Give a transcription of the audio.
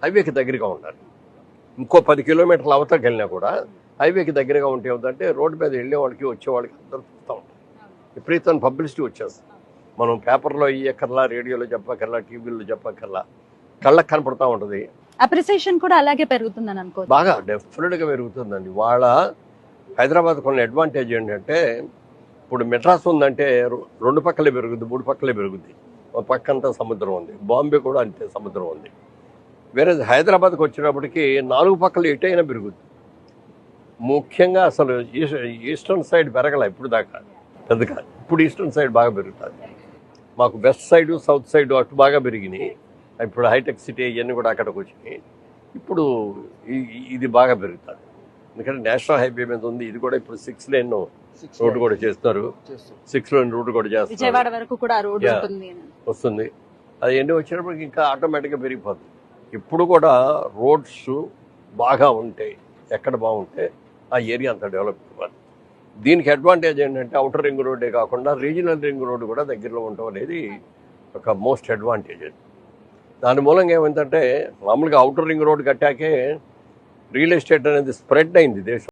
హైవేకి దగ్గరగా ఉండాలి. ఇంకో 10 కిలోమీటర్ల అవతలకి వెళ్ళినా కూడా హైవేకి దగ్గరగా ఉంటే ఏమిటంటే రోడ్డు మీద వెళ్ళే వాళ్ళకి వచ్చే వాళ్ళకి అందరూ చూస్తూ ఉంటారు. విపరీతమైన పబ్లిసిటీ వచ్చేస్తుంది. మనం పేపర్లో ఇయ్యక్కర్లా, రేడియోలో చెప్పక్కర్లా, టీవీలో చెప్పక్కర్లా, కళ్ళకి కనపడతా ఉంటుంది. అప్రిసియేషన్ కూడా అలాగే పెరుగుతుందని అనుకోవచ్చు. బాగా డెఫినెట్గా పెరుగుతుందండి. వాళ్ళ హైదరాబాద్ కొన్ని అడ్వాంటేజ్ ఏంటంటే ఇప్పుడు మెడ్రాస్ ఉందంటే 2 పక్కలే పెరుగుద్ది, 3 పక్కలే పెరుగుద్ది. ఒక పక్కంతా సముద్రం ఉంది. బాంబే కూడా అంతే సముద్రం ఉంది. వేరే హైదరాబాద్కి వచ్చినప్పటికీ 4 పక్కలు ఎటైనా పెరుగుద్ది. ముఖ్యంగా అసలు ఈస్టర్న్ సైడ్ పెరగల ఇప్పుడు దాకా పెద్దగా. ఇప్పుడు ఈస్టర్న్ సైడ్ బాగా పెరుగుతుంది. మాకు వెస్ట్ సైడ్, సౌత్ సైడ్ అటు బాగా పెరిగినాయి. ఇప్పుడు హైటెక్ సిటీ ఇవన్నీ కూడా అక్కడికి వచ్చినాయి. ఇప్పుడు ఇది బాగా పెరుగుతుంది. ఎందుకంటే నేషనల్ హైవే మీద ఉంది. ఇది కూడా ఇప్పుడు 6 లేన్ రోడ్డు కూడా చేస్తారు. 6 లేన్ రోడ్డు కూడా చేస్తారు. విజయవాడ వరకు కూడా రోడ్డు వస్తుంది. అది ఎన్ని వచ్చినప్పటికి ఇంకా ఆటోమేటిక్గా పెరిగిపోతుంది. ఇప్పుడు కూడా రోడ్స్ బాగా ఉంటాయి. ఎక్కడ బాగుంటే ఆ ఏరియా అంతా డెవలప్ అవ్వాలి. దీనికి అడ్వాంటేజ్ ఏంటంటే అవుటర్ రింగ్ రోడ్డే కాకుండా రీజనల్ రింగ్ రోడ్డు కూడా దగ్గరలో ఉండటం అనేది ఒక మోస్ట్ అడ్వాంటేజ్. దాని మూలంగా ఏమైందంటే మామూలుగా అవుటర్ రింగ్ రోడ్డు కట్టాకే రియల్ ఎస్టేట్ అనేది స్ప్రెడ్ అయింది దేశం.